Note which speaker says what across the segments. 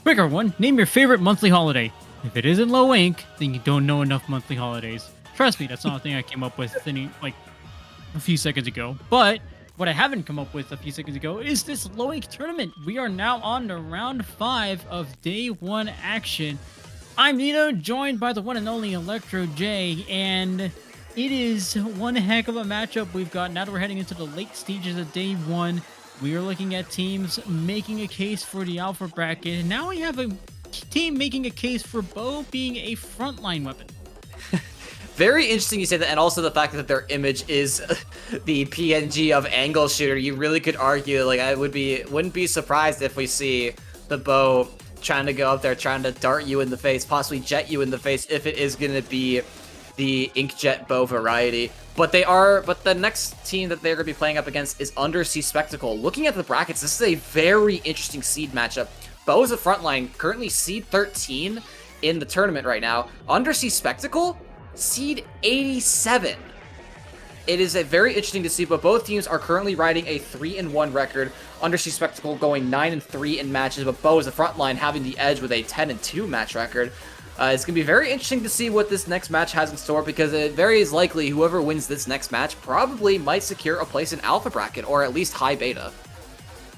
Speaker 1: Quicker one, name your favorite monthly holiday. If it isn't low ink, then you don't know enough monthly holidays. Trust me, that's not a thing I came up with a few seconds ago. But what I haven't come up with a few seconds ago is this low ink tournament. We are now on to round 5 of day 1 action. I'm Nino, joined by the one and only Electro J, and it is one heck of a matchup we've got. Now that we're heading into the late stages of day 1, we are looking at teams making a case for the alpha bracket, and now we have a team making a case for Bow being a frontline weapon.
Speaker 2: Very interesting you say that, and also the fact that their image is the PNG of angle shooter. You really could argue, like, I wouldn't be surprised if we see the Bow trying to go up there, trying to dart you in the face, possibly jet you in the face, if it is going to be the Inkjet Bow variety. But the next team that they're going to be playing up against is Undersea Spectacle. Looking at the brackets, this is a very interesting seed matchup. Bow is a frontline, currently seed 13 in the tournament right now. Undersea Spectacle, seed 87. It is a very interesting to see, but both teams are currently riding a 3-1 record. Undersea Spectacle going 9-3 in matches, but Bow is the frontline having the edge with a 10-2 match record. It's going to be very interesting to see what this next match has in store, because it very is likely whoever wins this next match probably might secure a place in alpha bracket, or at least high beta.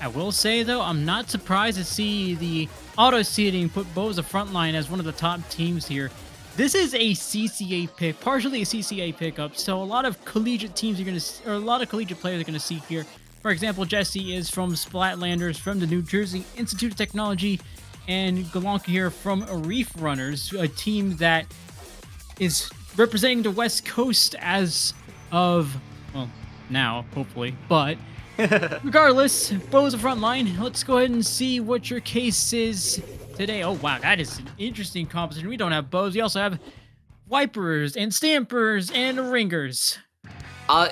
Speaker 1: I will say, though, I'm not surprised to see the auto-seeding put Bow as a frontline as one of the top teams here. This is a CCA pick, partially a CCA pickup, so a lot of collegiate teams a lot of collegiate players are going to see here. For example, Jesse is from Splatlanders, from the New Jersey Institute of Technology, and Galanka here from Reef Runners, a team that is representing the West Coast as of, well, now, hopefully, but regardless, Bow is a frontline. Let's go ahead and see what your case is today. Oh, wow, that is an interesting composition. We don't have bows. We also have wipers and stampers and ringers.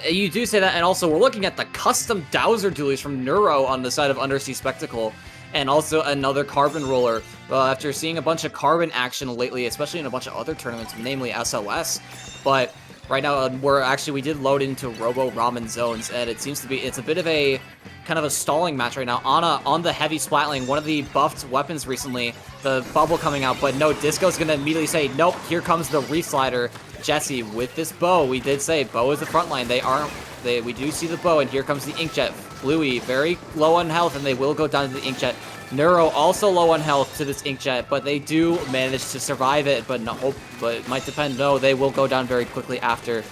Speaker 2: You do say that, and also we're looking at the custom Dowser dualies from Neuro on the side of Undersea Spectacle, and also another carbon roller. After seeing a bunch of carbon action lately, especially in a bunch of other tournaments, namely SOS, but right now we did load into Robo Ramen zones, and it seems to be it's a bit of a kind of a stalling match right now on the heavy splat lane. One of the buffed weapons recently, the bubble coming out, but no, Disco's gonna immediately say nope. Here comes the Reef Slider. Jesse with this Bow. We did say Bow is the front line. We do see the Bow, and here comes the Inkjet. Bluey very low on health, and they will go down to the Inkjet. Neuro also low on health to this Inkjet, but they do manage to survive it, but it might depend. No, they will go down very quickly after.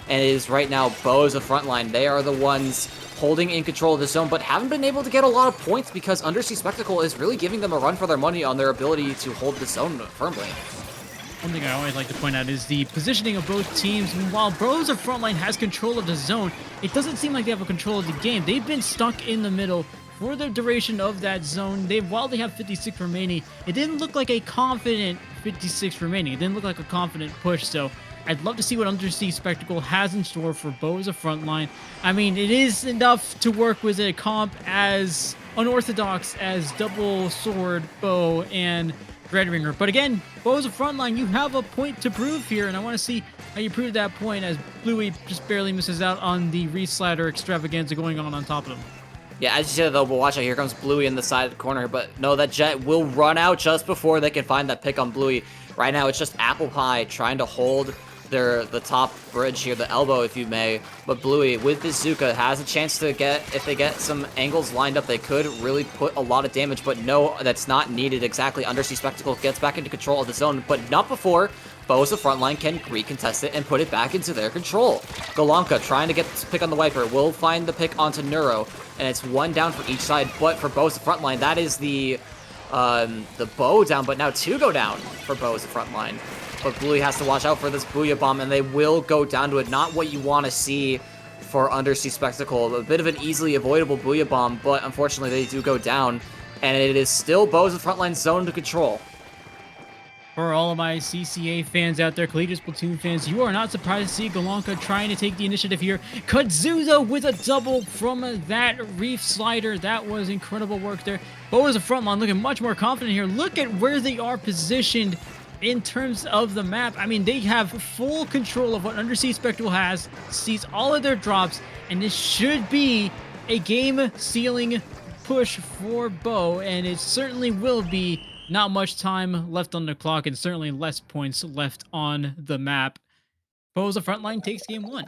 Speaker 2: And it is right now Bow is the front line. They are the ones holding in control of the zone, but haven't been able to get a lot of points because Undersea Spectacle is really giving them a run for their money on their ability to hold the zone firmly.
Speaker 1: One thing I always like to point out is the positioning of both teams. While Bow's frontline has control of the zone, it doesn't seem like they have a control of the game. They've been stuck in the middle for the duration of that zone. While they have 56 remaining, it didn't look like a confident 56 remaining. It didn't look like a confident push, so I'd love to see what Undersea Spectacle has in store for Bow as a frontline. I mean, it is enough to work with a comp as unorthodox as Double Sword, Bow, and Dreadringer. But again, Bow as a frontline, you have a point to prove here, and I want to see how you prove that point as Bluey just barely misses out on the Re-Slider extravaganza going on top of him.
Speaker 2: Yeah, as you said though, but watch out, here comes Bluey in the side of the corner, but no, that Jet will run out just before they can find that pick on Bluey. Right now, it's just Apple Pie trying to hold the top bridge here, the elbow if you may, but Bluey with this Zuka has a chance to if they get some angles lined up, they could really put a lot of damage, but no, that's not needed exactly. Undersea Spectacle gets back into control of the zone, but not before Bow as the frontline can recontest it and put it back into their control. Galanka trying to get this pick on the Wiper, will find the pick onto Neuro, and it's one down for each side, but for Bow as the frontline, that is the Bow down, but now two go down for Bow as the frontline. But Bluey has to watch out for this Booyah Bomb, and they will go down to it. Not what you want to see for Undersea Spectacle. A bit of an easily avoidable Booyah Bomb, but unfortunately they do go down. And it is still Bow as the frontline zone to control.
Speaker 1: For all of my CCA fans out there, Collegiate Splatoon fans, you are not surprised to see Galanka trying to take the initiative here. Kazuza with a double from that Reef Slider. That was incredible work there. Bow as a frontline looking much more confident here. Look at where they are positioned in terms of the map. I mean, they have full control of what Undersea Spectacle has, sees all of their drops, and this should be a game-sealing push for Bow, and it certainly will be Not much time left on the clock, and certainly less points left on the map. Boza Frontline takes game one.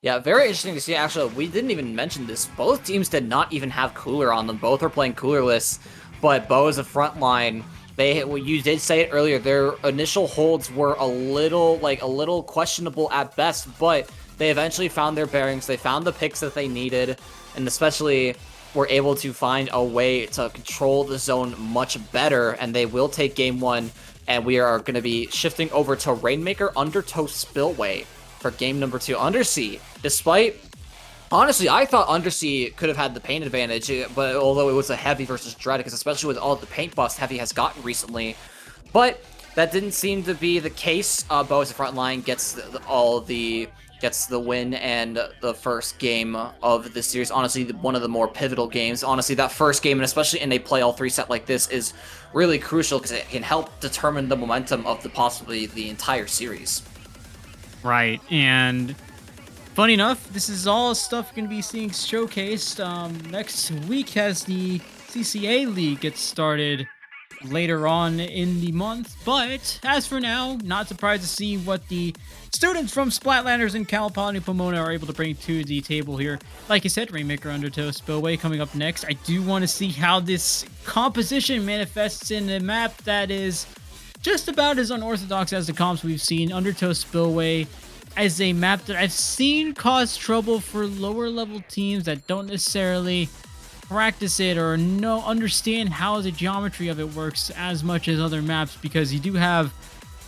Speaker 2: Yeah, very interesting to see. Actually, we didn't even mention this. Both teams did not even have cooler on them. Both were playing coolerless, but Bo is a front line. You did say it earlier. Their initial holds were a little questionable at best, but they eventually found their bearings. They found the picks that they needed, and especially were able to find a way to control the zone much better. And they will take game one. And we are going to be shifting over to Rainmaker Undertow Spillway for game number 2. Undersea, despite, honestly, I thought Undersea could have had the paint advantage, but although it was a Heavy versus Dread, because especially with all the paint buffs Heavy has gotten recently, but that didn't seem to be the case. Bo as a front line gets the win and the first game of the series. Honestly, one of the more pivotal games. Honestly, that first game, and especially in a play all 3 set like this, is really crucial because it can help determine the momentum of possibly the entire series.
Speaker 1: Right, and funny enough, this is all stuff you're going to be seeing showcased next week as the CCA League gets started later on in the month. But as for now, not surprised to see what the students from Splatlanders and Cal Poly Pomona are able to bring to the table here. Like I said, Rainmaker Undertow Spillway coming up next. I do want to see how this composition manifests in a map that is just about as unorthodox as the comps we've seen. Undertow Spillway as a map that I've seen cause trouble for lower level teams that don't necessarily practice it or understand how the geometry of it works as much as other maps, because you do have,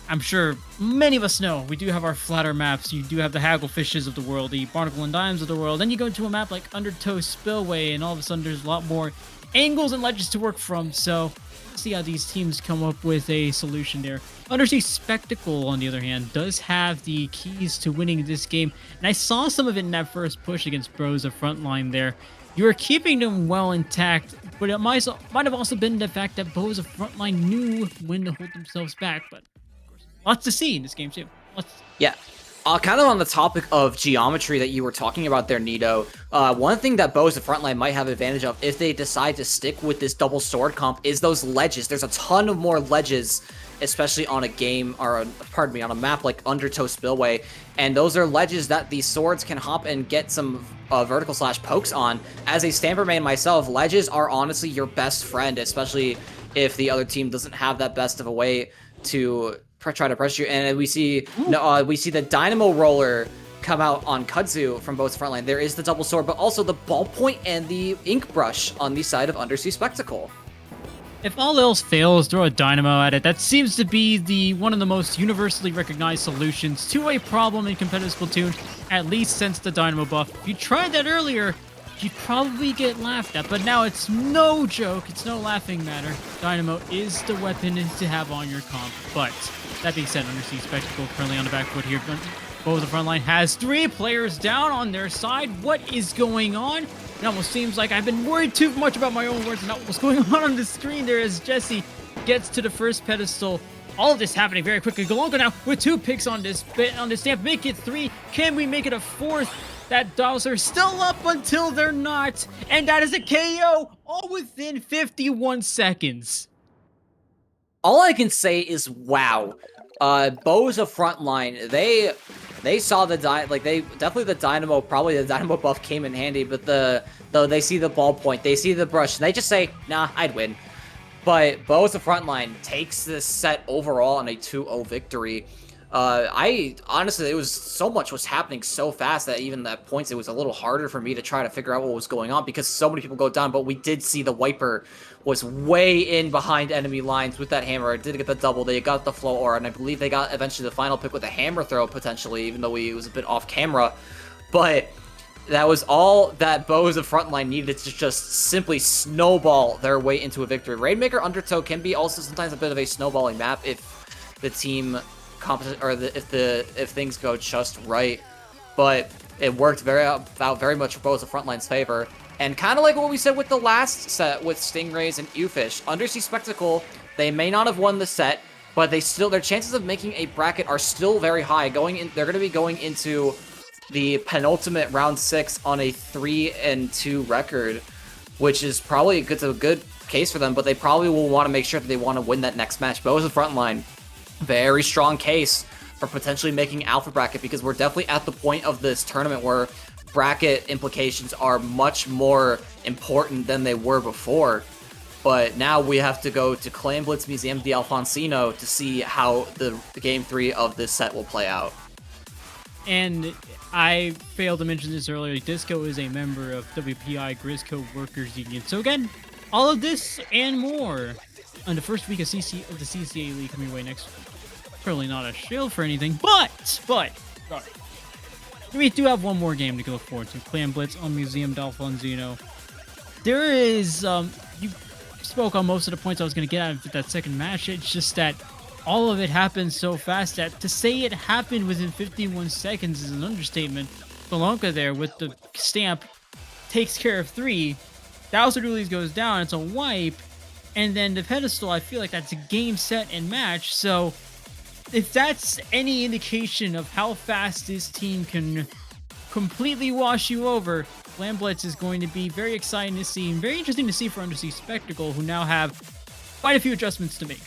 Speaker 1: I'm sure many of us know, we do have our flatter maps. You do have the Hagglefishes of the world, the Barnacle and Dimes of the world. Then you go into a map like Undertow Spillway, and all of a sudden there's a lot more angles and ledges to work from. So see how these teams come up with a solution there. Undersea Spectacle, on the other hand, does have the keys to winning this game, and I saw some of it in that first push against Broza Frontline there. You are keeping them well intact, but it might have also been the fact that Boza Frontline knew when to hold themselves back. But of course, lots to see in this game too.
Speaker 2: Yeah. Kind of on the topic of geometry that you were talking about there, Nito, one thing that Boza Frontline might have advantage of if they decide to stick with this double sword comp is those ledges. There's a ton of more ledges, especially on on a map like Undertow Spillway, and those are ledges that these swords can hop and get some vertical slash pokes on. As a Stamper main myself, ledges are honestly your best friend, especially if the other team doesn't have that best of a way to try to pressure you. And we see the Dynamo Roller come out on Kudzu from Boza Frontline. There is the double sword, but also the ballpoint and the ink brush on the side of Undersea Spectacle.
Speaker 1: If all else fails, throw a Dynamo at it. That seems to be one of the most universally recognized solutions to a problem in competitive Splatoon, at least since the Dynamo buff. If you tried that earlier, you'd probably get laughed at, but now it's no joke. It's no laughing matter. Dynamo is the weapon to have on your comp. But that being said, Undersea Spectacle currently on the back foot here. Boza Frontline has 3 players down on their side. What is going on? It almost seems like I've been worried too much about my own words and not what's going on the screen there as Jesse gets to the first pedestal. All of this happening very quickly. Golonka now with 2 picks on this stamp. Make it 3. Can we make it a 4th? That Dowser still up until they're not. And that is a KO all within 51 seconds.
Speaker 2: All I can say is wow. Boza Frontline, they saw they definitely the Dynamo buff came in handy, but they see the ballpoint, they see the brush, and they just say, nah, I'd win. But Boza Frontline takes this set overall on a 2-0 victory. I honestly, so much was happening so fast that even at points it was a little harder for me to try to figure out what was going on because so many people go down. But we did see the Wiper was way in behind enemy lines with that hammer. It did get the double. They got the flow aura, and I believe they got eventually the final pick with a hammer throw potentially, even though it was a bit off camera. But that was all that Boza Frontline needed to just simply snowball their way into a victory. Rainmaker Undertow can be also sometimes a bit of a snowballing map if the team if things go just right, but it worked very much for Boza Frontline's favor. And kind of like what we said with the last set with Stingrays and Ewfish, Undersea Spectacle, they may not have won the set, but their chances of making a bracket are still very high. They're going to be going into the penultimate round 6 on a 3-2 record, which is probably a good case for them, but they probably will want to make sure that they want to win that next match. Bo is the front line. Very strong case for potentially making alpha bracket, because we're definitely at the point of this tournament where bracket implications are much more important than they were before. But now we have to go to Clan Blitz Museum de Alfonsino to see how the game 3 of this set will play out.
Speaker 1: And I failed to mention this earlier, Disco is a member of WPI Grisco Workers Union. So again, all of this and more on the first week of the CCA League coming away next week. Certainly not a shield for anything, but we do have one more game to look forward to. Clan Blitz on Museum d'Alfonsino. There is, you spoke on most of the points I was going to get out of that second match. It's just that all of it happened so fast that to say it happened within 51 seconds is an understatement. Belonka there with the stamp takes care of 3. Dowser Doolies goes down, it's a wipe, and then the pedestal, I feel like that's a game, set, and match. So if that's any indication of how fast this team can completely wash you over, Clan Blitz is going to be very exciting to see and very interesting to see for Undersea Spectacle, who now have quite a few adjustments to make.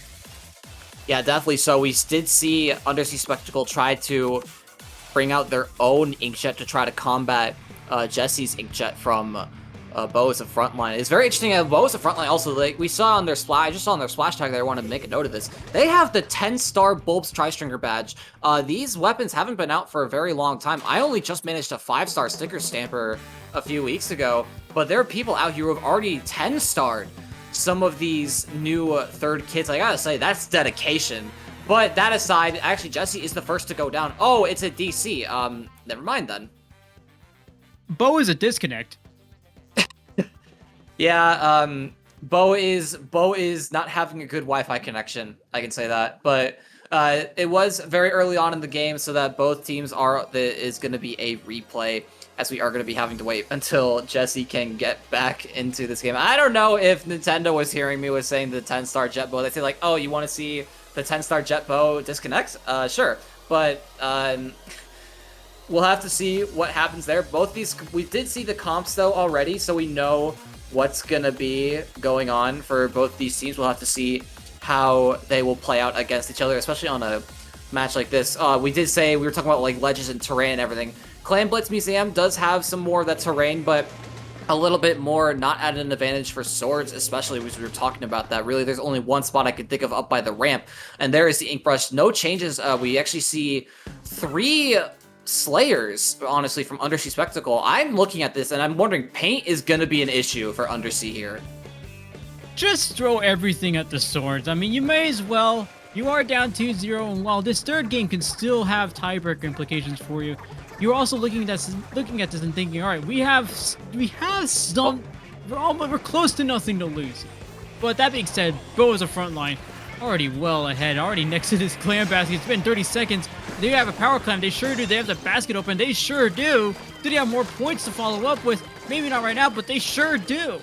Speaker 2: Yeah, definitely. So we did see Undersea Spectacle try to bring out their own inkjet to try to combat Jesse's inkjet from Bo as a frontline. It's very interesting that Bo as a frontline also, like we saw on their splash, I just saw on their splash tag there, I wanted to make a note of this. They have the 10-star Bulbs Tri-Stringer badge. These weapons haven't been out for a very long time. I only just managed a 5-star sticker stamper a few weeks ago, but there are people out here who have already 10-starred some of these new third kits. I gotta say, that's dedication. But that aside, actually Jesse is the first to go down. Oh, it's a DC. Never mind then.
Speaker 1: Bo is a disconnect.
Speaker 2: Yeah, Bo is not having a good Wi-Fi connection. I can say that, but it was very early on in the game, so that both teams is going to be a replay, as we are going to be having to wait until Jesse can get back into this game. I don't know if Nintendo was hearing me was saying the 10-star Jet Bow. They say like, oh, you want to see the 10-star Jet Bow disconnect? Sure, but we'll have to see what happens there. Both these, we did see the comps though already, so we know what's gonna be going on for both these teams. We'll have to see how they will play out against each other, especially on a match like this. We did say, we were talking about like ledges and terrain and everything. Clan Blitz Museum does have some more of that terrain, but a little bit more not at an advantage for swords, especially as we were talking about that. Really, there's only one spot I could think of up by the ramp, and there is the ink brush. No changes. We actually see 3 Slayers, honestly, from Undersea Spectacle. I'm looking at this and I'm wondering, paint is going to be an issue for Undersea here.
Speaker 1: Just throw everything at the swords. I mean, you may as well. You are down 2-0, and while this third game can still have tiebreaker implications for you, you're also looking at this and thinking, all right, we have some, we're close to nothing to lose. But that being said, Bo is a front line, already well ahead, already next to this clam basket. It's been 30 seconds. They have a power clam. They sure do. They have the basket open. They sure do. Do they have more points to follow up with? Maybe not right now, but they sure do.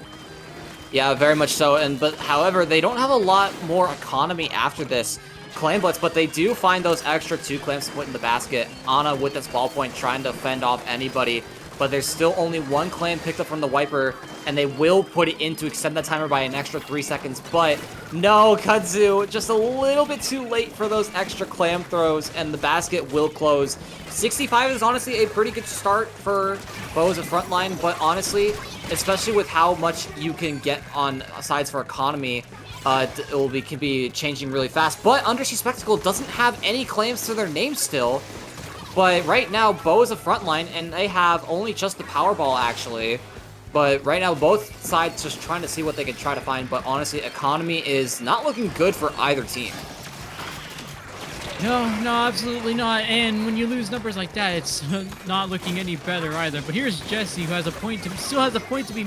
Speaker 2: Yeah, very much so. But however, they don't have a lot more economy after this Clam Blitz, but they do find those extra 2 clams to put in the basket. Ana with this ballpoint trying to fend off anybody, but there's still only 1 clam picked up from the wiper, and they will put it in to extend the timer by an extra 3 seconds. But no, Kudzu, just a little bit too late for those extra clam throws, and the basket will close. 65 is honestly a pretty good start for Bo as a front line, but honestly, especially with how much you can get on sides for economy, can be changing really fast. But Undersea Spectacle doesn't have any claims to their name still. But right now, Bo is a front line, and they have only just the Powerball, actually. But right now, both sides just trying to see what they can try to find. But honestly, economy is not looking good for either team.
Speaker 1: No, absolutely not. And when you lose numbers like that, it's not looking any better either. But here's Jesse, who still has a point to be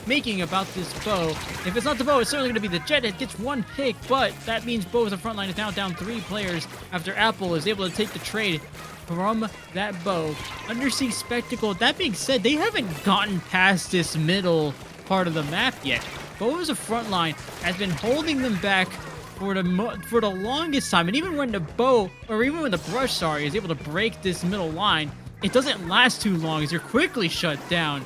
Speaker 1: making about this Bo. If it's not the Bo, it's certainly going to be the Jet. It gets 1 pick, but that means Bo as a front line is now down 3 players after Apple is able to take the trade from that Bo. Undersea Spectacle, that being said, they haven't gotten past this middle part of the map yet. Bo as a front line has been holding them back for the longest time, and even when the brush, is able to break this middle line, it doesn't last too long as you're quickly shut down.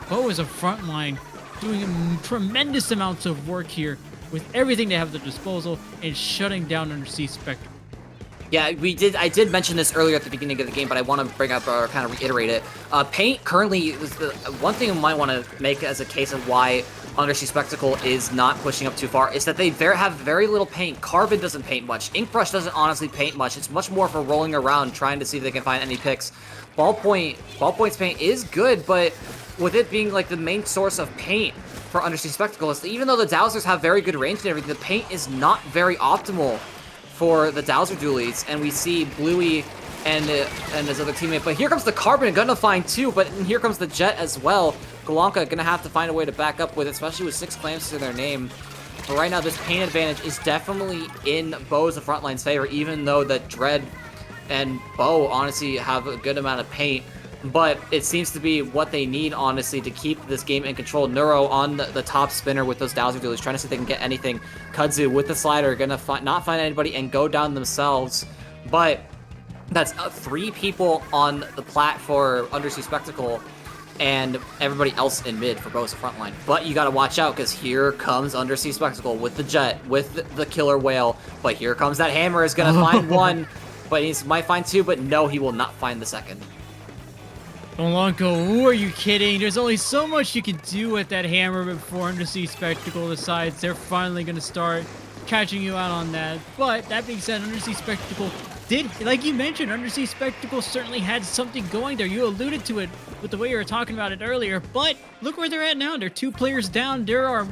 Speaker 1: Bo is a front line doing tremendous amounts of work here with everything they have at their disposal and shutting down Undersea Spectacle.
Speaker 2: Yeah, I did mention this earlier at the beginning of the game, but I want to bring up or kind of reiterate it. Paint currently is the one thing I might want to make as a case of why Undersea Spectacle is not pushing up too far is that they have very little paint. Carbon doesn't paint much. Inkbrush doesn't honestly paint much. It's much more for rolling around, trying to see if they can find any picks. Ballpoint's paint is good, but with it being like the main source of paint for Undersea Spectacle, is even though the Dowsers have very good range and everything, the paint is not very optimal for the Dowser dualies, and we see Bluey and his other teammate. But here comes the Carbon, gonna find two, but here comes the Jet as well. Galanka gonna have to find a way to back up with, especially with 6 claims to their name. But right now, this paint advantage is definitely in Bo's the Frontline's favor, even though that Dread and Bo honestly have a good amount of paint. But it seems to be what they need, honestly, to keep this game in control. Neuro on the top spinner with those Dowser duelies, trying to see if they can get anything. Kudzu with the slider, gonna not find anybody and go down themselves. But that's 3 people on the plat for Undersea Spectacle, and everybody else in mid for Bo's Frontline. But you gotta watch out, because here comes Undersea Spectacle with the Jet, with the Killer Whale. But here comes that Hammer, is gonna find one, but he might find 2, but no, he will not find the second.
Speaker 1: Galanka, who are you kidding? There's only so much you can do with that Hammer before Undersea Spectacle decides they're finally going to start catching you out on that. But that being said, Undersea Spectacle did, like you mentioned, Undersea Spectacle certainly had something going there. You alluded to it with the way you were talking about it earlier, but look where they're at now. They're 2 players down. They're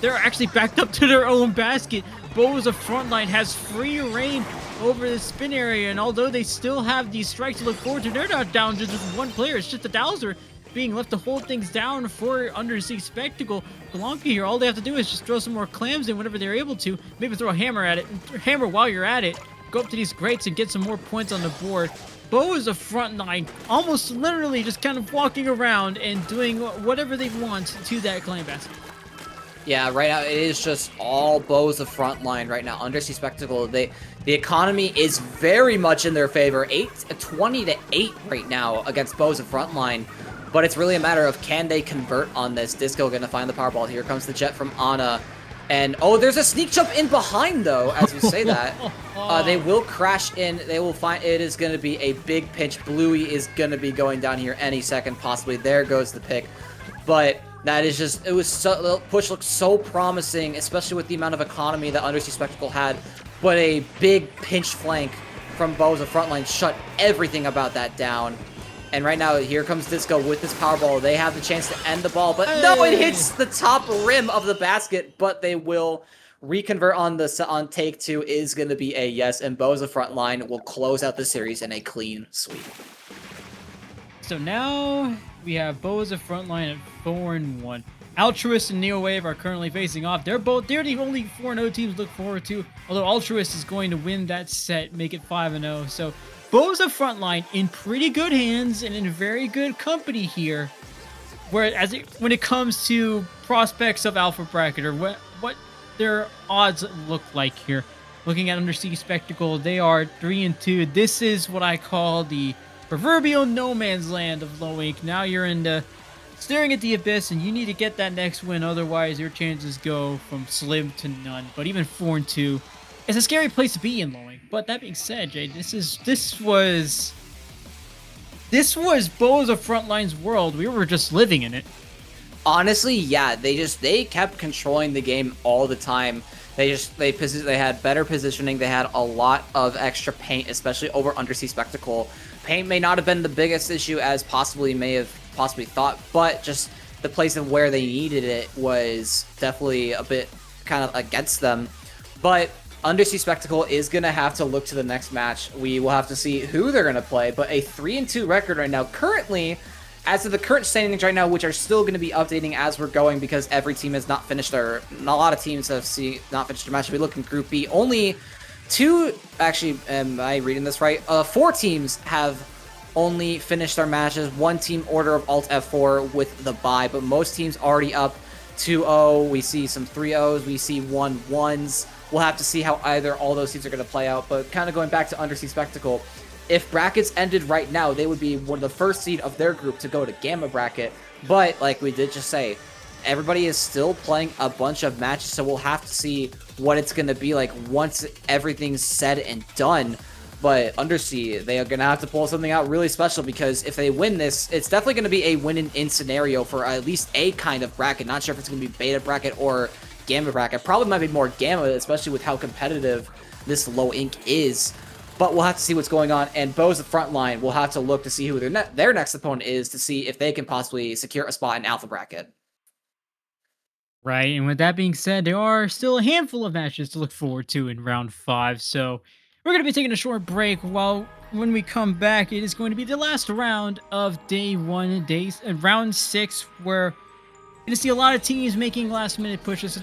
Speaker 1: actually backed up to their own basket. Bo's Frontline has free reign over the spin area, and although they still have these strikes to look forward to, they're not down to just 1 player. It's just the Dowser being left to hold things down for Undersea Spectacle. Galanka here, all they have to do is just throw some more clams in whenever they're able to. Maybe throw a hammer at it. Hammer while you're at it. Go up to these grates and get some more points on the board. Bo is a Frontline, almost literally just kind of walking around and doing whatever they want to that clam basket.
Speaker 2: Yeah, right now it is just all Bo's the Frontline right now. Undersea Spectacle, the economy is very much in their favor. 20 to 8 right now against Bo's the Frontline. But it's really a matter of, can they convert on this? Disco gonna find the Powerball. Here comes the Jet from Ana. And, oh, there's a sneak jump in behind, though, as you say that. They will crash in. They will find, it is going to be a big pinch. Bluey is going to be going down here any second, possibly. There goes the pick. But that is just, it was so, the push looked so promising, especially with the amount of economy that Undersea Spectacle had. But a big pinch flank from Bo's Frontline shut everything about that down. And right now, here comes Disco with this Powerball. They have the chance to end the ball, but no, it hits the top rim of the basket, but they will reconvert on take 2 is going to be a yes, and Bo's Frontline will close out the series in a clean sweep.
Speaker 1: So now we have Bo's Frontline at 4-1. Altruist and Neo Wave are currently facing off. They're the only 4-0 teams to look forward to, although Altruist is going to win that set, make it 5-0. So Bo's Frontline in pretty good hands and in very good company here, when it comes to prospects of Alpha Bracket, or what their odds look like here. Looking at Undersea Spectacle, they are 3-2. This is what I call the proverbial no man's land of Low Ink. Now you're staring at the abyss, and you need to get that next win, otherwise your chances go from slim to none. But even 4-2, it's a scary place to be in Low Ink. But that being said, Jay, this was Bo's Frontline's world. We were just living in it.
Speaker 2: Honestly, yeah, they kept controlling the game all the time. They had better positioning. They had a lot of extra paint, especially over Undersea Spectacle. Paint may not have been the biggest issue as may have thought, but just the place of where they needed it was definitely a bit kind of against them. But Undersea Spectacle is going to have to look to the next match. We will have to see who they're going to play, but a 3-2 record right now. Currently, as of the current standings right now, which are still going to be updating as we're going because every team has not finished a lot of teams have not finished their match. We look in Group B. Only 2, actually, am I reading this right? 4 teams have only finished their matches. 1 team Order of Alt F4 with the bye, but most teams already up 2-0. We see some 3-0s. We see 1-1s. We'll have to see how all those teams are going to play out. But kind of going back to Undersea Spectacle, if brackets ended right now, they would be one of the first seed of their group to go to Gamma Bracket. But, like we did just say, everybody is still playing a bunch of matches, so we'll have to see what it's going to be like once everything's said and done. But Undersea, they are going to have to pull something out really special, because if they win this, it's definitely going to be a win-in scenario for at least a kind of bracket. Not sure if it's going to be beta bracket or gamma bracket. Probably might be more gamma, especially with how competitive this low ink is. But we'll have to see what's going on. And Bo's the front line. We'll have to look to see who their next opponent is, to see if they can possibly secure a spot in alpha bracket.
Speaker 1: Right, and with that being said, there are still a handful of matches to look forward to in round 5, so we're going to be taking a short break. While when we come back, it is going to be the last round of day 1, round 6, where you're going to see a lot of teams making last-minute pushes.